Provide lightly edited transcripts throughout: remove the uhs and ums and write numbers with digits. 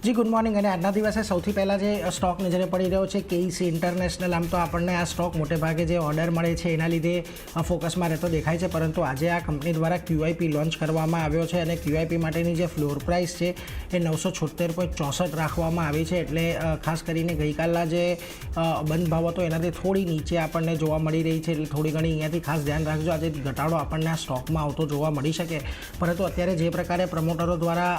જી good morning. અને આજના દિવસે સૌથી પહેલાં જે સ્ટોક નજરે પડી રહ્યો છે કેઈસી ઇન્ટરનેશનલ, આમ તો આપણને આ સ્ટોક મોટે ભાગે જે ઓર્ડર મળે છે એના લીધે ફોકસમાં રહેતો દેખાય છે, પરંતુ આજે આ કંપની દ્વારા QIP લોન્ચ કરવામાં આવ્યો છે અને QIP માટેની જે ફ્લોર પ્રાઇસ છે એ 976.64 રાખવામાં આવી છે। એટલે ખાસ કરીને ગઈકાલના જે બંધ ભાવ હતો એનાથી થોડી નીચે આપણને જોવા મળી રહી છે, એટલે થોડી ઘણી અહીંયાથી ખાસ ધ્યાન રાખજો। આજે ઘટાડો આપણને આ સ્ટોકમાં આવતો જોવા મળી શકે, પરંતુ અત્યારે જે પ્રકારે પ્રમોટરો દ્વારા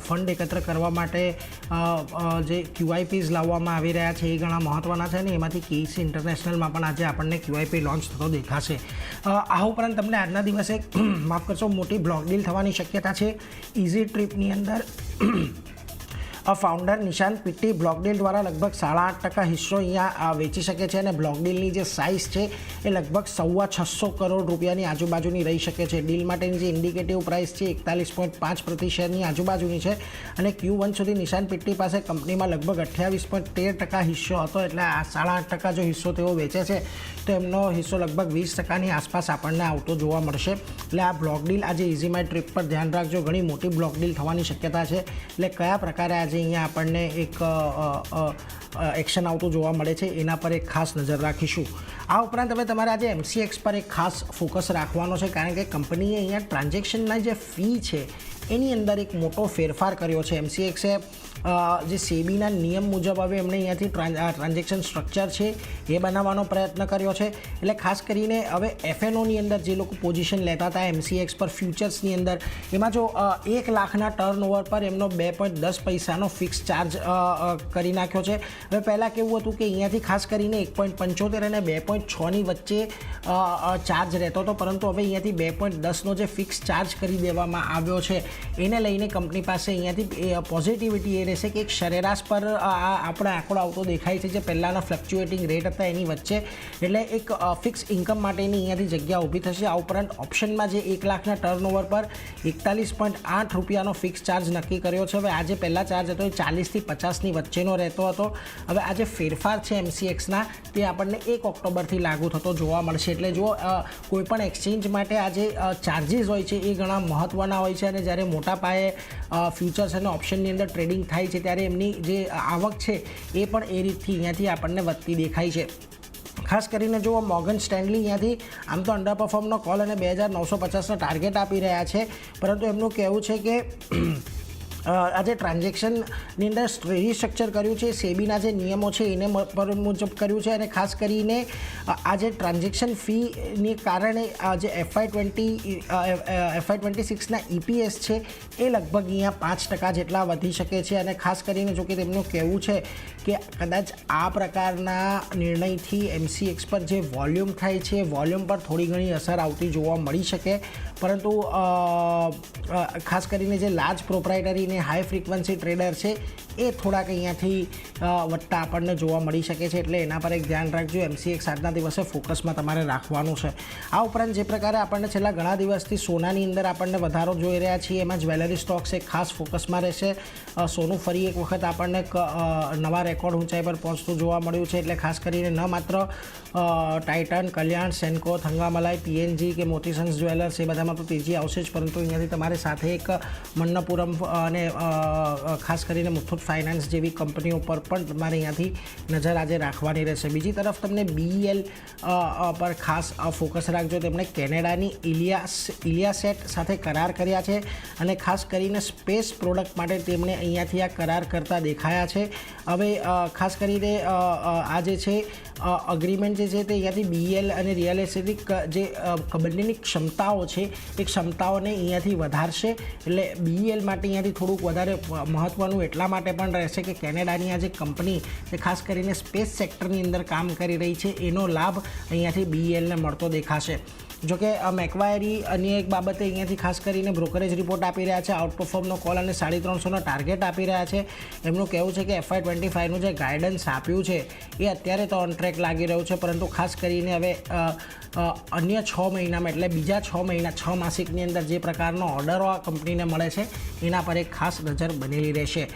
ફંડ એકત્ર કરવા માટે જે QIPs લાવવામાં આવી રહ્યા છે એ ઘણા મહત્ત્વના છે ને એમાંથી કેઈસી ઇન્ટરનેશનલમાં પણ આજે આપણને QIP લોન્ચ થતો દેખાશે। આ ઉપરાંત તમને આજના દિવસે માફ કરશો મોટી બ્લોક ડીલ થવાની શક્યતા છે। ઇઝી ટ્રીપની અંદર ફાઉન્ડર નિશાંત પિટ્ટી બ્લોક ડીલ દ્વારા લગભગ 8.5% હિસ્સો અહીંયા વેચી શકે છે અને બ્લોક ડીલની જે સાઇઝ છે એ લગભગ 625 કરોડ રૂપિયાની આજુબાજુની રહી શકે છે। ડીલ માટેની જે ઇન્ડિકેટિવ પ્રાઇસ છે 41.5 પ્રતિ શેરની આજુબાજુની છે અને Q1 સુધી નિશાંત પિટ્ટી પાસે કંપનીમાં લગભગ 28.13% હિસ્સો હતો, એટલે આ 8.5% જો હિસ્સો તેઓ વેચે છે તો એમનો હિસ્સો લગભગ 20%ની આસપાસ આપણને આવતો જોવા મળશે। એટલે આ બ્લોક ડીલ આજે ઇઝી માય ટ્રીપ પર ધ્યાન રાખજો, ઘણી મોટી બ્લોક ડીલ થવાની શક્યતા છે, એટલે કયા પ્રકારે આજે અહીંયા આપણને એક એક્શન આવતું જોવા મળે છે એના પર એક ખાસ નજર રાખીશું। આ ઉપરાંત હવે તમારે આજે MCX પર એક ખાસ ફોકસ રાખવાનો છે, કારણ કે કંપનીએ અહીંયા ટ્રાન્ઝેક્શનના જે ફી છે એની અંદર એક મોટો ફેરફાર કર્યો છે। MCXે જે સેબીના નિયમ મુજબ હવે એમણે અહીંયાથી ટ્રાન્ઝેક્શન સ્ટ્રક્ચર છે એ બનાવવાનો પ્રયત્ન કર્યો છે, એટલે ખાસ કરીને હવે FNOની અંદર જે લોકો પોઝિશન લેતા હતા MCX પર ફ્યુચર્સની અંદર, એમાં જો 1 લાખના ટર્નઓવર પર એમનો 2.10 પૈસાનો ફિક્સ ચાર્જ કરી નાખ્યો છે। હવે પહેલાં કેવું હતું કે અહીંયાથી ખાસ કરીને 1.75 અને 2.6ની વચ્ચે ચાર્જ રહેતો હતો, પરંતુ હવે અહીંયાથી 2.10નો જે ફિક્સ ચાર્જ કરી દેવામાં આવ્યો છે એને લઈને કંપની પાસે અહીંયાથી પોઝિટિવિટી એ રહેશે કે એક સરેરાશ પર આપણો આંકડો આવતો દેખાય છે, જે પહેલાંના ફ્લક્ચ્યુએટિંગ રેટ હતા એની વચ્ચે, એટલે એક ફિક્સ ઇન્કમ માટેની અહીંયાથી જગ્યા ઊભી થશે। આ ઉપરાંત ઓપ્શનમાં જે 1 લાખના ટર્નઓવર પર 41.8 રૂપિયાનો ફિક્સ ચાર્જ નક્કી કર્યો છે। હવે આજે પહેલાં ચાર્જ હતો એ 40થી 50ની વચ્ચેનો રહેતો હતો, હવે આજે ફેરફાર છે MCXના તે આપણને 1 ઓક્ટોબરથી લાગુ થતો જોવા મળશે। એટલે જો કોઈપણ એક્સચેન્જ માટે આજે ચાર્જીસ હોય છે એ ઘણા મહત્ત્વના હોય છે, અને જ્યારે મોટા પાયે ફ્યુચર્સ અને ઓપ્શનની અંદર ટ્રેડિંગ થાય છે ત્યારે એમની જે આવક છે એ પણ એ રીતથી અહીંયાથી આપણને વધતી દેખાય છે। ખાસ કરીને જો મોર્ગન સ્ટેનલી અહીંયાથી આમ તો અંડર પરફોર્મનો કોલ અને 2950નો ટાર્ગેટ આપી રહ્યા છે, પરંતુ એમનું કહેવું છે કે આજે ટ્રાન્ઝેક્શનની અંદર રીસ્ટ્રક્ચર કર્યું છે, સેબીના જે નિયમો છે એને મુજબ કર્યું છે, અને ખાસ કરીને આજે ટ્રાન્ઝેક્શન ફીને કારણે જે FY26ના EPS છે એ લગભગ અહીંયા 5% જેટલા વધી શકે છે। અને ખાસ કરીને જો કે તેમનું કહેવું છે કે કદાચ આ પ્રકારના નિર્ણયથી MCX પર જે વોલ્યુમ થાય છે વોલ્યુમ પર થોડી ઘણી અસર આવતી જોવા મળી શકે, પરંતુ ખાસ કરીને જે લાર્જ પ્રોપ્રાઇટરી ને હાઈ ફ્રીક્વન્સી ટ્રેડર છે એ થોડાક અહીંયાથી વધતા આપણને જોવા મળી શકે છે, એટલે એના પર એક ધ્યાન રાખજો। MCX આજના દિવસે ફોકસમાં તમારે રાખવાનું છે। આ ઉપરાંત જે પ્રકારે આપણને છેલ્લા ઘણા દિવસથી સોનાની અંદર આપણને વધારો જોઈ રહ્યા છીએ, એમાં જ્વેલરી સ્ટોક્સ એક ખાસ ફોકસમાં રહેશે। સોનું ફરી એક વખત આપણને નવા રેકોર્ડ ઊંચાઈ પર પહોંચતું જોવા મળ્યું છે, એટલે ખાસ કરીને ન માત્ર ટાઇટન, કલ્યાણ, સેન્કો, થંગામલાઈ, PNG કે મોતીસન્સ જ્વેલર્સ એ બધામાં તો તેજી આવશે જ, પરંતુ અહીંયાથી તમારે સાથે એક મન્નપુરમ અને ખાસ કરીને મુથુટ ફાઇનાન્સ જેવી કંપનીઓ પર પણ તમારે અહીંયાથી નજર આજે રાખવાની રહેશે। બીજી તરફ તમને BEL પર ખાસ ફોકસ રાખજો, તેમણે કેનેડાની ઇલિયાસેટ સાથે કરાર કર્યા છે અને ખાસ કરીને સ્પેસ પ્રોડક્ટ માટે તેમણે અહીંયાથી આ કરાર કરતા દેખાયા છે। હવે ખાસ કરીને આ જે છે અગ્રીમેન્ટ જે છે તે અહીંયાથી BEL અને રિયલ એસ્ટેટિક જે બંનેની ક્ષમતાઓ છે એ ક્ષમતાઓને અહીંયાથી વધારશે, એટલે BEL માટે અહીંયાથી થોડુંક વધારે મહત્ત્વનું એટલા માટે પણ રહેશે કે કેનેડાની આ જે કંપની જે ખાસ કરીને સ્પેસ સેક્ટરની અંદર કામ કરી રહી છે એનો લાભ અહીંયાથી BELને મળતો દેખાશે। જોકે મેક્વાયરી અન્ય એક બાબતે અહીંયાથી ખાસ કરીને બ્રોકરેજ રિપોર્ટ આપી રહ્યા છે, આઉટપરફોર્મનો કોલ અને 350નો ટાર્ગેટ આપી રહ્યા છે। એમનું કહેવું છે કે FY25નું જે ગાઈડન્સ આપ્યું છે એ અત્યારે તો ઓન ટ્રેક લાગી રહ્યું છે, પરંતુ ખાસ કરીને હવે અન્ય 6 મહિનામાં એટલે બીજા 6 મહિના 6 માસિકની અંદર જે પ્રકારનો ઓર્ડરો આ કંપનીને મળે છે એના પર એક ખાસ નજર બનેલી રહેશે।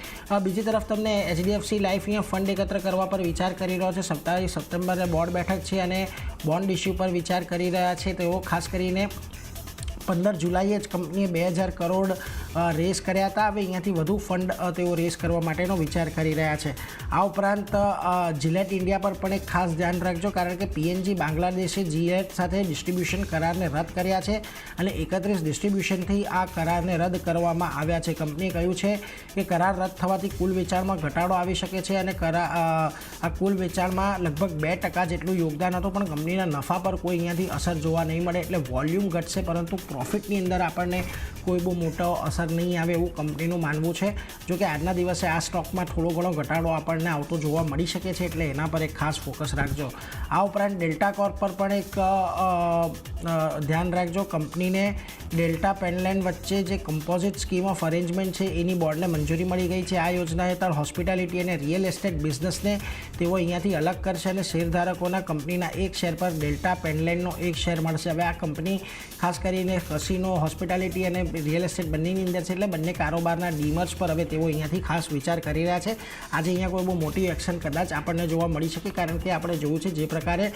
બીજી તરફ તમને HDFC લાઈફ અહીંયા ફંડ એકત્ર કરવા પર વિચાર કરી રહ્યો છે। 27 સપ્ટેમ્બરે બોર્ડ બેઠક છે અને બોન્ડ ઇસ્યુ પર વિચાર કરી રહ્યા છે તેઓ, ખાસ કરીને 15 જુલાઈએ જ કંપનીએ 2000 કરોડ રેઝ કર્યા હતા. હવે અહીંયાથી વધુ ફંડ તેઓ રેઝ કરવા માટેનો વિચાર કરી રહ્યા છે. આ ઉપરાંત જિલેટ ઇન્ડિયા પર પણ એક ખાસ ધ્યાન રાખજો, કારણ કે પીએનજી બાંગ્લાદેશે જિલેટ સાથે ડિસ્ટ્રીબ્યુશન કરારને રદ કર્યા છે અને 31 ડિસ્ટ્રીબ્યુશનથી આ કરારને રદ કરવામાં આવ્યા છે. કંપનીએ કહ્યું છે કે કરાર રદ થવાથી કુલ વેચાણમાં ઘટાડો આવી શકે છે અને આ કુલ વેચાણમાં લગભગ 2% જેટલું યોગદાન હતું, પણ કંપનીના નફા પર કોઈ અહીંયાથી અસર જોવા નહીં મળે. એટલે વોલ્યુમ ઘટશે પરંતુ પ્રોફિટની અંદર આપણને કોઈ બહુ મોટો અસર નહીં આવે એવું કંપનીનું માનવું છે. જો કે આજના દિવસે આ સ્ટોકમાં થોડો ઘણો ઘટાડો આપણને આવતો જોવા મળી શકે છે, એટલે એના પર એક ખાસ ફોકસ રાખજો. આ ઉપરાંત ડેલ્ટા કોર્પ પર પણ એક ધ્યાન રાખજો. કંપનીને ડેલ્ટા પેનલેન્ડ વચ્ચે જે કમ્પોઝિટ સ્કીમ ઓફ અરેન્જમેન્ટ છે એની બોર્ડને મંજૂરી મળી ગઈ છે. આ યોજના હેઠળ હોસ્પિટાલિટી અને રિયલ એસ્ટેટ બિઝનેસને તેઓ અહીંયાથી અલગ કરશે અને શેરધારકોના કંપનીના એક શેર પર ડેલ્ટા પેનલેન્ડનો એક શેર મળશે. હવે આ કંપની ખાસ કરીને કસિનો, હોસ્પિટાલિટી અને રિયલ એસ્ટેટ બંનેની અંદર છે, એટલે બંને કારોબારના ડીમર્જ પર હવે તેઓ અહીંયાથી ખાસ વિચાર કરી રહ્યા છે. આજે અહીંયા કોઈ બહુ મોટી એક્શન કદાચ આપણને જોવા મળી શકે, કારણ કે આપણે જોવું છે જે પ્રકારે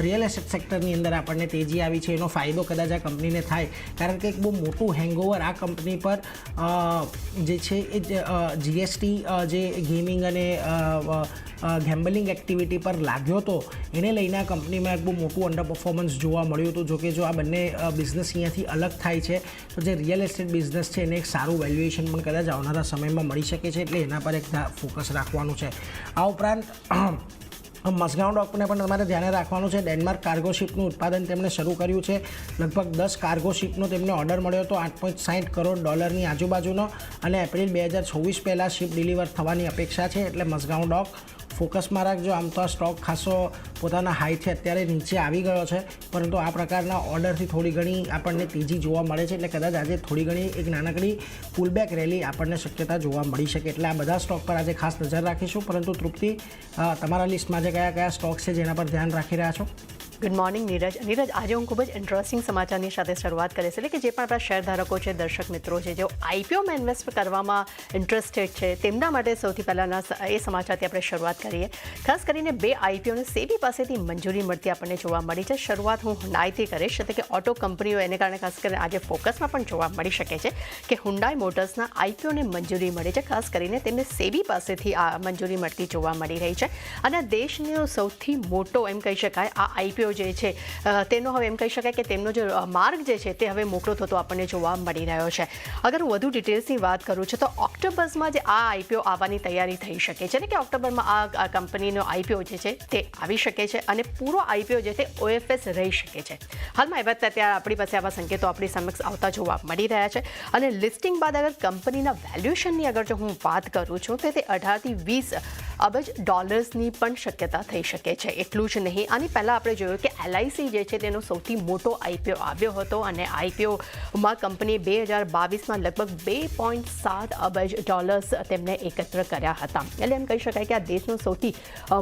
રિયલ એસ્ટેટ સેક્ટરની અંદર આપણને તેજી આવી છે એનો ફાયદો કદાચ આ કંપનીને થાય, કારણ કે એક બહુ મોટું હેંગઓવર આ કંપની પર જે છે એ જીએસટી જે ગેમિંગ અને ગેમ્બલિંગ એક્ટિવિટી પર લાગ્યો હતો એને લઈને આ કંપનીમાં એક બહુ મોટું અંડર પરફોર્મન્સ જોવા મળ્યું હતું. જોકે જો આ બંને બિઝનેસ અહીંયાથી અલગ થાય છે તો જે રિયલ એસ્ટેટ બિઝનેસ છે એને એક સારું વેલ્યુએશન પણ કદાચ આવનારા સમયમાં મળી શકે છે, એટલે એના પર એક ફોકસ રાખવાનું છે. આ ઉપરાંત મઝગાંવ ડોકને પણ તમારે ધ્યાને રાખવાનું છે. ડેનમાર્ક કાર્ગોશિપનું ઉત્પાદન તેમણે શરૂ કર્યું છે. લગભગ 10 કાર્ગોશિપનો તેમને ઓર્ડર મળ્યો હતો, $8.60 કરોડ આજુબાજુનો, અને એપ્રિલ 2024 પહેલાં શિપ ડિલિવર થવાની અપેક્ષા છે. એટલે મઝગાંવ ડોક ફોકસમાં રાખજો. આમ તો આ સ્ટોક ખાસો પોતાના હાઈથી અત્યારે નીચે આવી ગયો છે, પરંતુ આ પ્રકારના ઓર્ડરથી થોડી ઘણી આપણને તેજી જોવા મળે છે, એટલે કદાચ આજે થોડી ઘણી એક નાનકડી પુલબેક રેલી આપણને શક્યતા જોવા મળી શકે. એટલે આ બધા સ્ટોક પર આજે ખાસ નજર રાખીશું. પરંતુ તૃપ્તિ, તમારા લિસ્ટમાં જે કયા કયા સ્ટોક છે જેના પર ધ્યાન રાખી રહ્યા છો? Good morning Neeraj. આજે હું ખૂબ જ ઇન્ટરેસ્ટિંગ સમાચારની સાથે શરૂઆત કરીશ. એટલે કે જે પણ આપણા શેરધારકો છે, દર્શક મિત્રો છે, જેઓ આઈપીઓમાં ઇન્વેસ્ટ કરવામાં ઇન્ટરેસ્ટેડ છે, તેમના માટે સૌથી પહેલાંના એ સમાચારથી આપણે શરૂઆત કરીએ. ખાસ કરીને 2 આઈપીઓને સેબી પાસેથી મંજૂરી મળતી આપણને જોવા મળી છે. શરૂઆત હું હુન્ડાઈથી કરીશ, એટલે કે ઓટો કંપનીઓ એને કારણે ખાસ કરીને આજે ફોકસમાં પણ જોવા મળી શકે છે કે હુન્ડાઈ મોટર્સના આઈપીઓને મંજૂરી મળી છે. ખાસ કરીને તેમને સેબી પાસેથી આ મંજૂરી મળતી જોવા મળી રહી છે, અને દેશનો સૌથી મોટો એમ કહી શકાય આ આઈપીઓ જે છે તેનો હવે એમ કહી શકાય કે તેમનો જે માર્ગ જે છે તે હવે મોકળો થતો આપણને જોવા મળી રહ્યો છે. અગર હું વધુ ડિટેલ્સની વાત કરું છું તો ઓક્ટોબરમાં જે આ આઈપીઓ આવવાની તૈયારી થઈ શકે છે, એટલે કે ઓક્ટોબરમાં આ કંપનીનો આઈપીઓ જે છે તે આવી શકે છે, અને પૂરો આઈપીઓ જે તે OFS રહી શકે છે. હાલમાં એવા અત્યારે આપણી પાસે આવા સંકેતો આપણી સમક્ષ આવતા જોવા મળી રહ્યા છે. અને લિસ્ટિંગ બાદ અગર કંપનીના વેલ્યુએશનની અગર જો હું વાત કરું છું તો તે 18 થી 20 અબજ ડોલર્સની પણ શક્યતા થઈ શકે છે. એટલું જ નહીં, આની પહેલાં આપણે જોયું કે LIC જે છે તેનો સૌથી મોટો આઈપીઓ આવ્યો હતો, અને આઈપીઓમાં કંપનીએ 2022માં લગભગ $2.7 અબજ તેમને એકત્ર કર્યા હતા. એટલે એમ કહી શકાય કે આ દેશનો સૌથી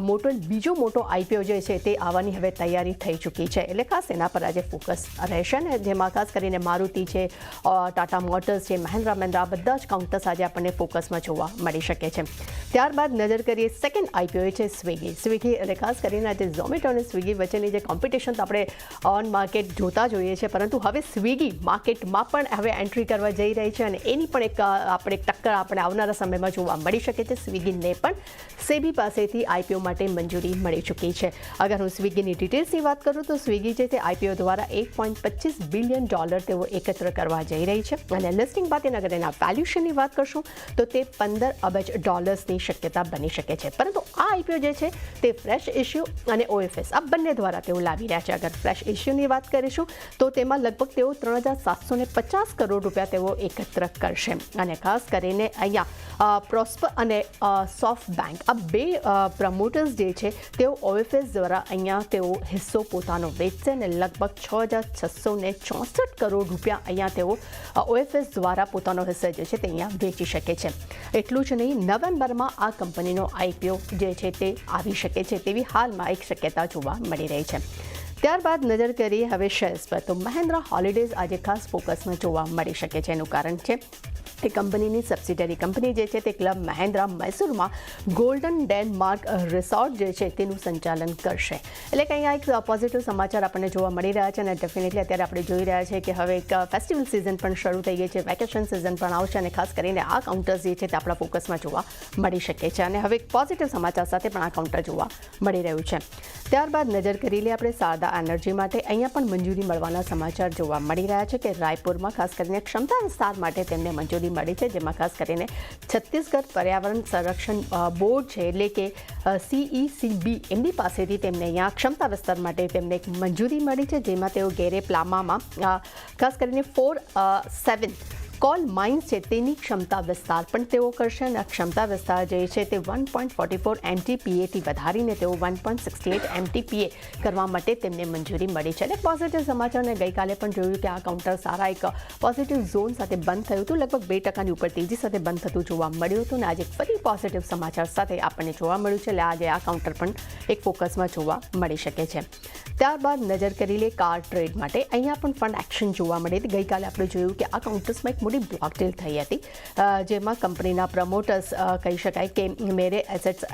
મોટો બીજો મોટો આઈપીઓ જે છે તે આવવાની હવે તૈયારી થઈ ચૂકી છે. એટલે ખાસ એના પર આજે ફોકસ રહેશે, ને જેમાં ખાસ કરીને મારુતિ છે, ટાટા મોટર્સ છે, મહિન્દ્રા આ બધા જ કાઉન્ટર્સ આજે આપણને ફોકસમાં જોવા મળી શકે છે. ત્યારબાદ નજર કરીએ સેકન્ડ આઈપીઓ છે સ્વિગી. એટલે ખાસ કરીને આજે ઝોમેટો અને સ્વિગી વચ્ચેની જે કોમ્પિટિશન તો આપણે ઓન માર્કેટ જોતા જોઈએ છે, પરંતુ હવે સ્વિગી માર્કેટમાં પણ હવે એન્ટ્રી કરવા જઈ રહી છે, અને એની પણ એક ટક્કર આપણે આવનારા સમયમાં જોવા મળી શકે છે. સ્વિગીને પણ સેબી પાસેથી આઈપીઓ માટે મંજૂરી મળી ચૂકી છે. અગર હું સ્વિગીની ડિટેલ્સની વાત કરું તો સ્વિગી છે તે આઈપીઓ દ્વારા $1.25 બિલિયન તેઓ એકત્ર કરવા જઈ રહી છે, અને લિસ્ટિંગ બાદ અગર એના વેલ્યુએશનની વાત કરશું તો તે $15 અબજની શક્યતા બની શકે છે. પરંતુ આ આઈપીઓ જે છે તે ફ્રેશ ઇશ્યુ અને OFS આ બંને દ્વારા તેઓ લાવી રહ્યા છે. અગર ફ્રેશ ઇશ્યુની વાત કરીશું તો તેમાં લગભગ તેઓ $3,750 કરોડ તેઓ એકત્ર કરશે, અને ખાસ કરીને અહીંયા પ્રોસ્પર અને સોફ્ટ બેંક આ બે પ્રમોટર્સ જે છે તેઓ OFS દ્વારા અહીંયા તેઓ હિસ્સો પોતાનો વેચશે, અને લગભગ $6,664 કરોડ અહીંયા તેઓ OFS દ્વારા પોતાનો હિસ્સો જે છે તે અહીંયા વેચી શકે છે. એટલું જ નહીં, નવેમ્બરમાં આ કંપનીનો આઈપીઓ જે છે તે આવી શકે છે તેવી હાલમાં એક શક્યતા જોવા મળી રહી છે. ત્યારબાદ નજર કરીએ હવે શેર્સ પર, તો મહિન્દ્રા હોલિડેઝ આજે ખાસ ફોકસમાં જોવા મળી શકે છે. એનું કારણ છે એ કંપનીની સબસિડરી કંપની જે છે તે ક્લબ મહેન્દ્રા મૈસૂરમાં ગોલ્ડન ડેનમાર્ક રિસોર્ટ જે છે તેનું સંચાલન કરશે. એટલે કે અહીંયા એક પોઝિટિવ સમાચાર આપણને જોવા મળી રહ્યા છે અને ડેફિનેટલી અત્યારે આપણે જોઈ રહ્યા છીએ કે હવે એક ફેસ્ટિવલ સિઝન પણ શરૂ થઈ ગઈ છે, વેકેશન સિઝન પણ આવશે અને ખાસ કરીને આ કાઉન્ટર્સ જે છે તે આપણા ફોકસમાં જોવા મળી શકે છે અને હવે એક પોઝિટિવ સમાચાર સાથે પણ આ કાઉન્ટર જોવા મળી રહ્યું છે. ત્યારબાદ નજર કરી લઈએ આપણે શારદા એનર્જી માટે. અહીંયા પણ મંજૂરી મળવાના સમાચાર જોવા મળી રહ્યા છે કે રાયપુરમાં ખાસ કરીને ક્ષમતા વિસ્તાર માટે તેમને મંજૂરી મળી છે, જેમાં ખાસ કરીને છત્તીસગઢ પર્યાવરણ સંરક્ષણ બોર્ડ છે એટલે કે CECB એમની પાસેથી તેમને અહીંયા ક્ષમતા વિસ્તાર માટે તેમને એક મંજૂરી મળી છે, જેમાં તેઓ ગેરે પ્લામામાં ખાસ કરીને 4-7 કોલ માઇન્સ છે તેની ક્ષમતા વિસ્તાર પણ તેઓ કરશે અને આ ક્ષમતા વિસ્તાર જે છે તે 1.44 MTPAથી વધારીને તેઓ 1.68 MTPA કરવા માટે તેમને મંજૂરી મળી છે. અને પોઝિટિવ સમાચારને ગઈકાલે પણ જોયું કે આ કાઉન્ટર સારા એક પોઝિટિવ ઝોન સાથે બંધ થયું હતું, લગભગ 2% ઉપર તેજી સાથે બંધ થતું જોવા મળ્યું હતું અને આજે ફરી પોઝિટિવ સમાચાર સાથે આપણને જોવા મળ્યું છે. એટલે આજે આ કાઉન્ટર પણ એક ફોકસમાં જોવા મળી શકે છે. ત્યારબાદ નજર કરી લે કાર ટ્રેડ માટે. અહીંયા પણ ફંડ એક્શન જોવા મળી હતી. ગઈકાલે આપણે જોયું કે આ કાઉન્ટર્સમાં એક મોટી બ્લોક ડીલ થઈ હતી, જેમાં કંપનીના પ્રમોટર્સ કહી શકાય કે મેરે એસેટ્સ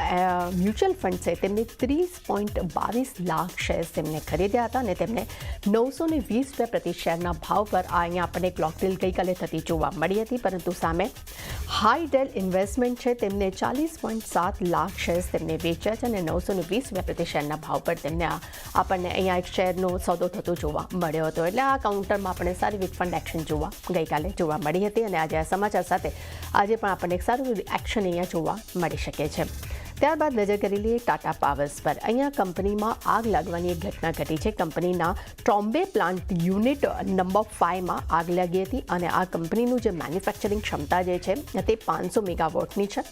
મ્યુચ્યુઅલ ફંડ છે તેમને 30.22 લાખ શેર્સ તેમને ખરીદ્યા હતા અને તેમને 920 રૂપિયા પ્રતિ શેરના ભાવ પર અહીંયા આપણને બ્લોક ડીલ ગઈકાલે થતી જોવા મળી હતી. પરંતુ સામે હાઈડેલ ઇન્વેસ્ટમેન્ટ છે તેમને 40.7 લાખ શેર્સ તેમને વેચ્યા છે અને 920 રૂપિયા પ્રતિ શેરના ભાવ પર તેમને આપણને અહીંયા એક શેરનો સોદો થતો જોવા મળ્યો હતો. એટલે આ કાઉન્ટરમાં આપણે સારી વીક ફંડ એક્શન ગઈકાલે જોવા મળી હતી અને આજે આ સમાચાર સાથે આજે પણ આપણને એક સારું એક્શન અહીંયા જોવા મળી શકે છે. ત્યારબાદ નજર કરી લઈએ ટાટા પાવર્સ પર. અહીંયા કંપનીમાં આગ લાગવાની એક ઘટના ઘટી છે. કંપનીના ટ્રોમ્બે પ્લાન્ટ યુનિટ નંબર 5માં આગ લાગી હતી અને આ કંપનીનું જે મેન્યુફેક્ચરિંગ ક્ષમતા જે છે તે 500 મેગાવોટની છે.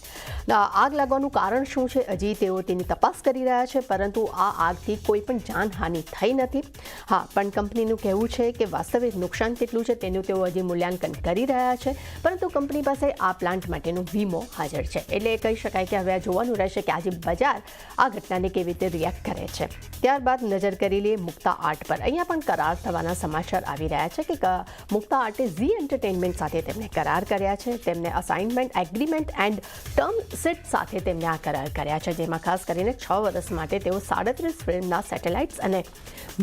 આગ લાગવાનું કારણ શું છે હજી તેઓ તેની તપાસ કરી રહ્યા છે, પરંતુ આ આગથી કોઈ પણ જાનહાનિ થઈ નથી. હા, પણ કંપનીનું કહેવું છે કે વાસ્તવિક નુકસાન કેટલું છે તેનું તેઓ હજી મૂલ્યાંકન કરી રહ્યા છે, પરંતુ કંપની પાસે આ પ્લાન્ટ માટેનો વીમો હાજર છે. એટલે કહી શકાય કે હવે આ જોવાનું રહેશે કે આજે બજાર આ ઘટનાને કેવી રીતે રિએક્ટ કરે છે. ત્યારબાદ નજર કરી લઈએ મુક્તા આર્ટ પર. અહીંયા પણ કરાર થવાના સમાચાર આવી રહ્યા છે કે મુક્તા આર્ટે ઝી એન્ટરટેનમેન્ટ સાથે તેમને કરાર કર્યા છે. તેમને assignment agreement and term sheet સાથે તેમને આ કરાર કર્યા છે, જેમાં ખાસ કરીને 6 વર્ષ માટે તેઓ 37 ફિલ્મના સેટેલાઇટ્સ અને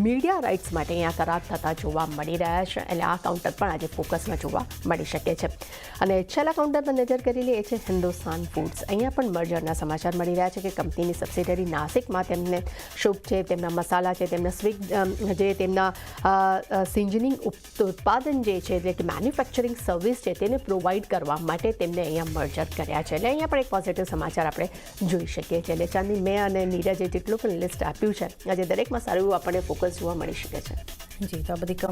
મીડિયા રાઇટ્સ માટે અહીંયા કરાર થતા જોવા મળી રહ્યા છે. એટલે આ કાઉન્ટર પણ આજે ફોકસમાં જોવા મળી શકે છે. અને છેલ્લા કાઉન્ટર પર નજર કરી લઈએ છે હિન્દુસ્તાન ફૂડ્સ. અહીંયા પણ મર્જરના સમાચાર મળી રહ્યા છે કે કંપનીની સબસિડરી નાસિકમાં તેમને શુભ છે, તેમના મસાલા છે, તેમના જે તેમના સિઝનિંગ ઉત્પાદન જે છે એટલે કે મેન્યુફેક્ચરિંગ સર્વિસ છે તેને પ્રોવાઈડ કરવા માટે તેમને અહીંયા મર્જર કર્યા છે. એટલે અહીંયા પણ એક પોઝિટિવ સમાચાર આપણે જોઈ શકીએ છીએ. એટલે ચાંદની મેં અને નીરજે જેટલું પણ લિસ્ટ આપ્યું છે આજે દરેકમાં સારું એવું આપણને ફોકસ જોવા મળી શકે છે. જી, તો આ બધી